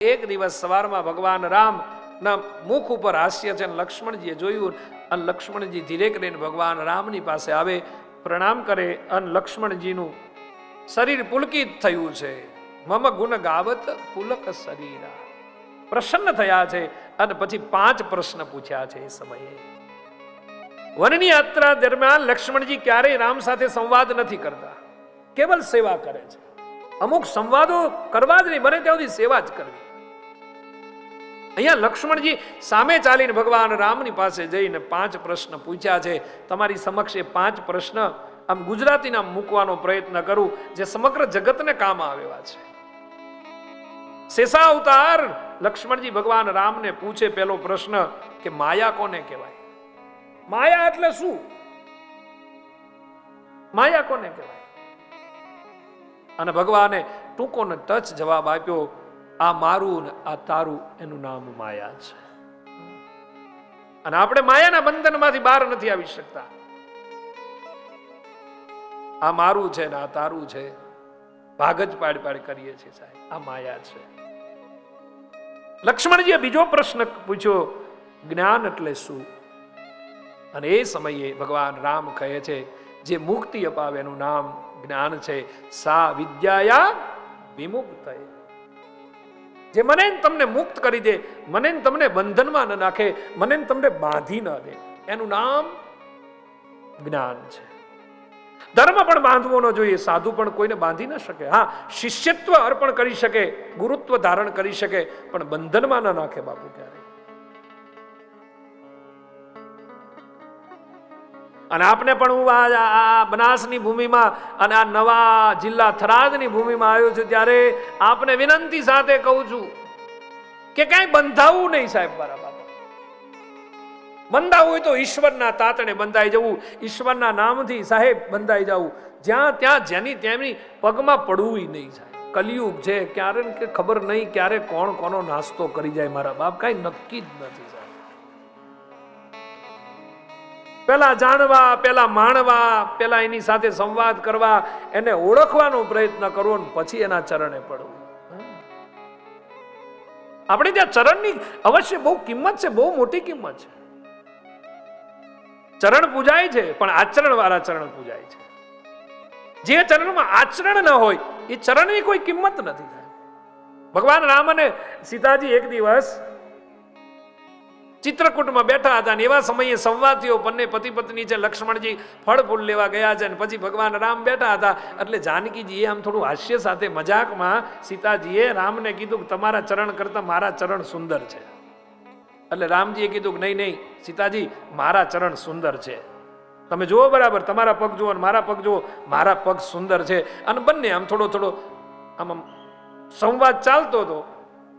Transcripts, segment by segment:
એક દિવસ સવારમાં ભગવાન રામ ના મુખ ઉપર હાસ્ય છે, લક્ષ્મણજીએ જોયું અને લક્ષ્મણજી ધીરે કરીને ભગવાન રામની પાસે આવે, પ્રણામ કરે અને લક્ષ્મણજીનું શરીર પુલકિત થયું છે. મમ ગુણ ગાવત પુલક શરીરા, પ્રસન્ન થયા છે. અને પછી 5 પ્રશ્ન પૂછ્યા છે. એ સમયે વનની યાત્રા દરમિયાન લક્ષ્મણજી ક્યારેય રામ સાથે સંવાદ નથી કરતા, કેવલ સેવા કરે છે. અમુક સંવાદો કરવા જ નહીં, બને ત્યાં સુધી સેવા જ કરવી. અહીંયા લક્ષ્મણજી સામે ચાલીને ભગવાન રામની પાસે જઈને 5 પ્રશ્ન પૂછ્યા છે. તમારી સમક્ષ એ 5 પ્રશ્ન આમ ગુજરાતીના મૂકવાનો પ્રયત્ન કરું, જે સમગ્ર જગતને કામ આવેલા છે. શેષા અવતાર લક્ષ્મણજી ભગવાન રામને પૂછે પહેલો પ્રશ્ન કે માયા કોને કહેવાય? માયા એટલે શું? માયા કોને કહેવાય? અને ભગવાને ટૂંકો ને ટચ જવાબ આપ્યો, આ મારું ને આ તારું, એનું નામ માયા છે. અને આપણે માયાના બંધનમાંથી બહાર નથી આવી શકતા. આ મારું છે ને આ તારું છે, ભાગ જ પાડ કરીએ છીએ સાહેબ, આ માયા છે. લક્ષ્મણજીએ બીજો પ્રશ્ન પૂછ્યો, જ્ઞાન એટલે શું? અને એ સમયે ભગવાન રામ કહે છે, જે મુક્તિ અપાવે એનું નામ જ્ઞાન છે. સા વિદ્યાયા વિમુક્તય, જે મને તમને મુક્ત કરી દે, મને તમને બંધનમાં ન નાખે, મને તમને બાંધી ન દે, એનું નામ જ્ઞાન છે. ધર્મ પણ બાંધવો ન જોઈએ, સાધુ પણ કોઈને બાંધી ન શકે. હા, શિષ્યત્વ અર્પણ કરી શકે, ગુરુત્વ ધારણ કરી શકે, પણ બંધનમાં ન નાખે બાપુ ક્યારે. અને આપણે પણ હું આ બનાસની ભૂમિમાં અને આ નવા જિલ્લા થરાદની ભૂમિમાં આવ્યો છું, ત્યારે આપને વિનંતી સાથે કહું છું કે કઈ બંધાવું નહીં સાહેબ. મારા બાપા, બંધાવું હોય તો ઈશ્વરના તાતણે બંધાઈ જવું, ઈશ્વરના નામથી સાહેબ બંધાઈ જવું. જ્યાં ત્યાં જેની તેમની પગમાં પડવું નહીં સાહેબ. કલિયુગ છે, ક્યારે કે ખબર નહીં ક્યારે કોણ કોનો નાસ્તો કરી જાય મારા બાપ, કઈ નક્કી જ નથી. પેલા જાણવા, પેલા માણવા, પેલા એની સાથે સંવાદ કરવા, એને ઓળખવાનો પ્રયત્ન કરવો, પછી એના ચરણે પડવું. આપણે ત્યાં ચરણની અવશ્ય બહુ કિંમત છે, બહુ મોટી કિંમત છે. ચરણ પૂજાય છે, પણ આચરણ વાળા ચરણ પૂજાય છે. જે ચરણમાં આચરણ ન હોય એ ચરણની કોઈ કિંમત નથી. ભગવાન રામ અને સીતાજી એક દિવસ ચિત્રકૂટમાં બેઠા હતા, અને એવા સમયે સંવાદ થયો. બંને પતિ પત્ની છે, લક્ષ્મણજી ફળ ફૂલ લેવા ગયા છે, અને પછી ભગવાન રામ બેઠા હતા. એટલે જાનકીજીએ આમ થોડું હાસ્ય સાથે મજાકમાં સીતાજીએ રામને કીધું કે તમારા ચરણ કરતા મારા ચરણ સુંદર છે. એટલે રામજીએ કીધું કે નહીં નહીં સીતાજી, મારા ચરણ સુંદર છે, તમે જુઓ બરાબર, તમારા પગ જુઓ અને મારા પગ જુઓ, મારા પગ સુંદર છે. અને બંને આમ થોડો થોડો આમ સંવાદ ચાલતો હતો.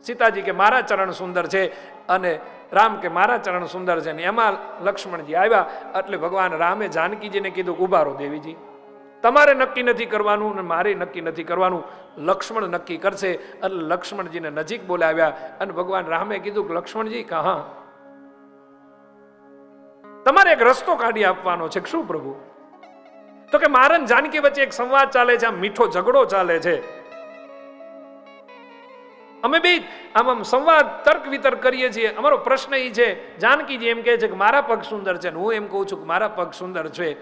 સીતાજી કે મારા ચરણ સુંદર છે, અને રામ કે મારા ચરણ સુંદર છે. ને એમાં લક્ષ્મણજી આવ્યા. એટલે ભગવાન રામે જાનકીજીને કીધું, ઉભા રહો દેવીજી, તમારે નક્કી નથી કરવાનું અને મારે નક્કી નથી કરવાનું, લક્ષ્મણ નક્કી કરશે. એટલે લક્ષ્મણજીને નજીક બોલાવ્યા, અને ભગવાન રામે કીધું કે લક્ષ્મણજી કહા, તમારે એક રસ્તો કાઢી આપવાનો છે. શું પ્રભુ? તો કે મારા અને જાનકી વચ્ચે એક સંવાદ ચાલે છે, આમ મીઠો ઝઘડો ચાલે છે. અમે બે આમ સંવાદ તર્ક વિતર્ક કરીએ છીએ. અમારો પ્રશ્ન એ છે, જાનકીજી એમ કહે છે કે મારા પગ સુંદર છે, હું એમ કહું છું કે મારા પગ સુંદર છે,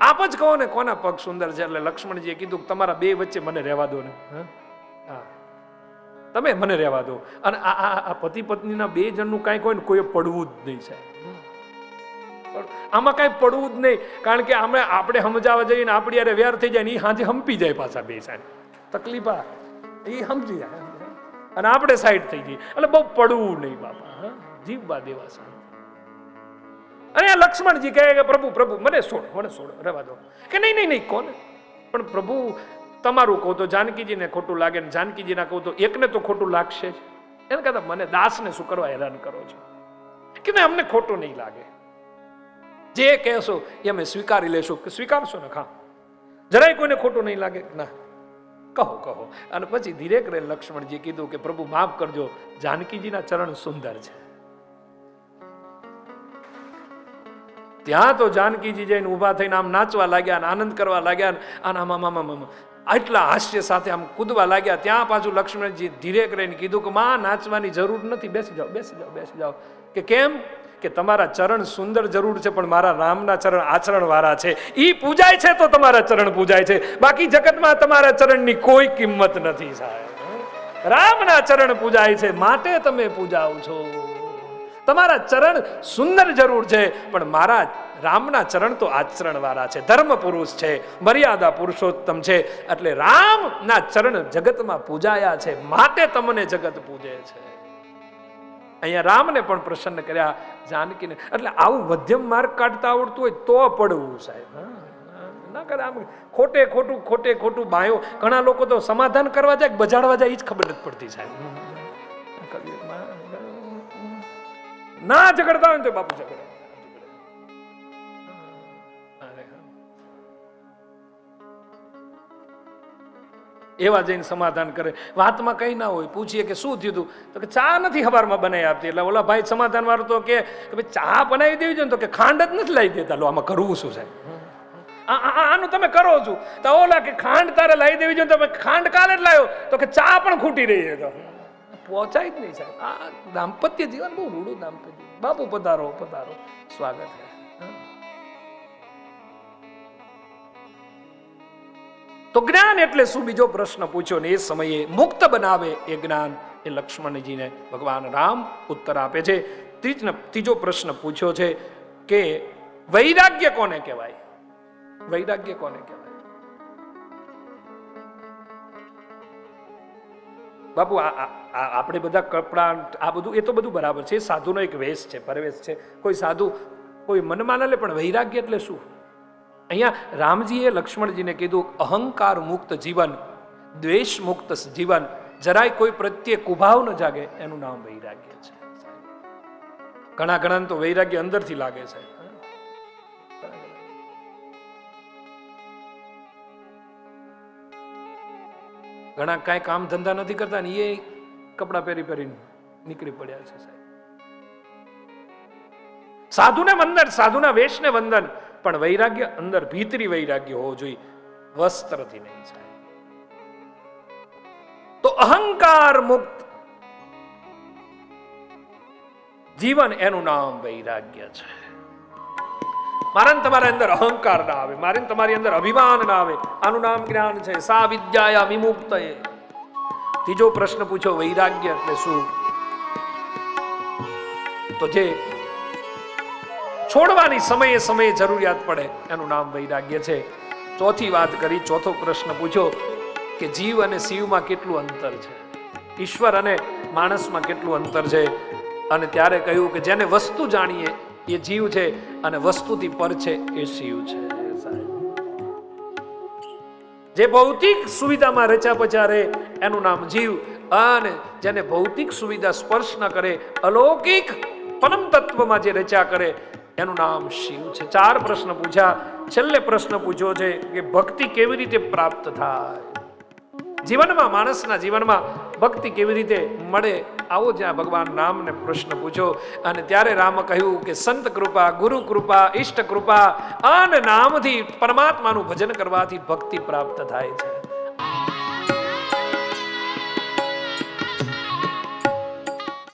આપ જ કહો ને કોના પગ સુંદર છે. એટલે લક્ષ્મણજીએ કીધું કે તમારા બે વચ્ચે મને રહેવા દો ને, હા તમે મને રહેવા દો. અને આ પતિ પત્નીના 2 જણનું કાંઈ કોઈ ને કોઈ પડવું જ નહીં સાહેબ. આમાં કાંઈ પડવું જ નહીં, કારણ કે આપણે સમજાવવા જઈએ ને આપણી યારે વેર થઈ જાય ને એ હાજે હંપી જાય પાછા બે સાહેબ. તકલીફ એ સમજી જાય અને આપણે સાઈડ થઈ જઈએ. એટલે બહુ પડવું નહીં બાપા, જીવવા દેવા સાહેબ. અને લક્ષ્મણજી કહે કે પ્રભુ પ્રભુ મને છોડો, રહેવા દો. કે નહીં નહીં નહીં, કોને? પણ પ્રભુ તમારું કહું તો જાનકીજીને ખોટું લાગે, ને જાનકીજીના કહું તો એકને તો ખોટું લાગશે જ. એને કહેતા મને દાસને શું કરવા હેરાન કરો છો? કે નહીં, અમને ખોટું નહીં લાગે, જે કહેશો એ અમે સ્વીકારી લેશું. કે સ્વીકારશો ને? હા, જરાય કોઈને ખોટું નહીં લાગે? ના, કહો. અને પછી ધીરે કરીને લક્ષ્મણજી કીધું કે પ્રભુ માફ કરજો, જાનકીજીના ચરણ સુંદર છે. ત્યાં તો જાનકીજી જઈને ઉભા થઈને આમ નાચવા લાગ્યા, આનંદ કરવા લાગ્યા, અને આમ આટલા હાસ્ય સાથે આમ કૂદવા લાગ્યા. ત્યાં પાછું લક્ષ્મણજી ધીરે કરીને કીધું કે માં નાચવાની જરૂર નથી, બેસી જાઓ બેસી જાઓ બેસી જાઓ. કે કેમ? કે તમારા ચરણ સુંદર જરૂર છે, પણ મારા રામના ચરણ આચરણ વાળા છે. ઈ પૂજાય છે તો તમારા ચરણ પૂજાય છે, બાકી જગતમાં તમારા ચરણની કોઈ કિંમત નથી સાહેબ. રામના ચરણ પૂજાય છે માટે તમે પૂજાઓ છો. તમારા ચરણ સુંદર જરૂર છે, પણ મારા રામના ચરણ તો આચરણ વાળા છે, ધર્મ પુરુષ છે, મર્યાદા પુરુષોત્તમ છે. એટલે રામના ચરણ જગતમાં પૂજાયા છે માટે તમને જગત પૂજે છે. અહીંયા રામને પણ પ્રસન્ન કર્યા, જાનકીને. એટલે આવું મધ્યમ માર્ગ કાઢતા આવડતું હોય તો પડવું સાહેબ. ના કરે આમ ખોટે ખોટું બાયો. ઘણા લોકો તો સમાધાન કરવા જાય, બજાડવા જાય, એ જ ખબર નથી પડતી સાહેબ. ના ઝઘડતા હોય તો બાપુ ઝઘડે. એવા જઈને સમાધાન કરે. વાતમાં કઈ ના હોય, પૂછીએ કે શું થયું હતું, તો કે ચા નથી સવારમાં બનાવી આપતી. એટલે ઓલા ભાઈ સમાધાન વાળો તો કે ભાઈ ચા બનાવી દેવી જોઈએ, તો કે ખાંડ જ નથી લાવી દેતા. લો આમાં કરવું શું સાહેબ? આનું તમે કરો છો. તો ઓલા કે ખાંડ તારે લાવી દેવી જોઈએ, તમે ખાંડ કાલે જ લાવ્યો, તો કે ચા પણ ખૂટી રહી છે. તો પહોંચાય જ નહીં સાહેબ. આ દાંપત્ય જીવન બહુ રૂડું દાંપત્ય. બાપુ પધારો પધારો, સ્વાગત છે. તો જ્ઞાન એટલે શું? બીજો પ્રશ્ન પૂછ્યો ને એ સમયે મુક્ત બનાવે એ જ્ઞાન, એ લક્ષ્મણજીને ભગવાન રામ ઉત્તર આપે છે. ત્રીજો પ્રશ્ન પૂછ્યો છે કે વૈરાગ્ય કોને કહેવાય? વૈરાગ્ય કોને કહેવાય? બાપુ આપણે બધા કપડા આ બધું એ તો બધું બરાબર છે, સાધુનો એક વેશ છે, પરવેશ છે. કોઈ સાધુ કોઈ મનમાં ના લે, પણ વૈરાગ્ય એટલે શું? અહીંયા રામજીએ લક્ષ્મણજીને કીધું અહંકાર મુક્ત જીવન, દ્વેષ મુક્ત જીવન, જરાય કોઈ પ્રત્યે કુભાવ ન જાગે, એનું નામ વૈરાગ્ય છે. ઘણા તો વૈરાગ્ય અંદરથી લાગે છે. ઘણા કાંઈ કામ ધંધા નથી કરતા ને એ કપડા પહેરી નીકળી પડ્યા છે સાહેબ. સાધુને વંદન, સાધુના વેશને વંદન, પણ વૈરાગ્ય અંદર ભીતરી વૈરાગ્ય હોવો જોઈએ, વસ્ત્રથી નહીં સાહેબ. તો અહંકાર મુક્ત જીવન, એનું નામ વૈરાગ્ય છે. મારા તમારા અંદર અહંકાર ના આવે, મારે તમારી અંદર અભિમાન ના આવે, આનું નામ જ્ઞાન છે. સા વિદ્યાયા વિમુક્ત. ત્રીજો પ્રશ્ન પૂછ્યો વૈરાગ્ય એટલે શું? તો જે છોડવાની સમયે સમયે જરૂરિયાત પડે એનું નામ વૈરાગ્ય છે. ચોથી વાત કરી, ચોથો પ્રશ્ન પૂછ્યો કે જીવ અને શિવમાં કેટલું અંતર છે, ઈશ્વર અને માણસમાં કેટલું અંતર છે. અને ત્યારે કહ્યું કે જેને વસ્તુ જાણીએ એ જીવ છે, અને વસ્તુથી પર છે એ શિવ છે. જે ભૌતિક સુવિધામાં રચા પચા રહે એનું નામ જીવ, અને જેને ભૌતિક સુવિધા સ્પર્શ ન કરે, અલૌકિક પરમ તત્વમાં જે રચા કરે એનું નામ શિવ છે. 4 પ્રશ્ન પૂછ્યા. છેલ્લે પ્રશ્ન પૂછ્યો છે કે ભક્તિ કેવી રીતે પ્રાપ્ત થાય? જીવનમાં, માણસના જીવનમાં ભક્તિ કેવી રીતે મળે? આવો જ્યાં ભગવાન રામને પ્રશ્ન પૂછ્યો. અને ત્યારે રામ કહ્યું કે સંત કૃપા, ગુરુ કૃપા, ઈષ્ટ કૃપા અને નામથી પરમાત્માનું ભજન કરવાથી ભક્તિ પ્રાપ્ત થાય છે.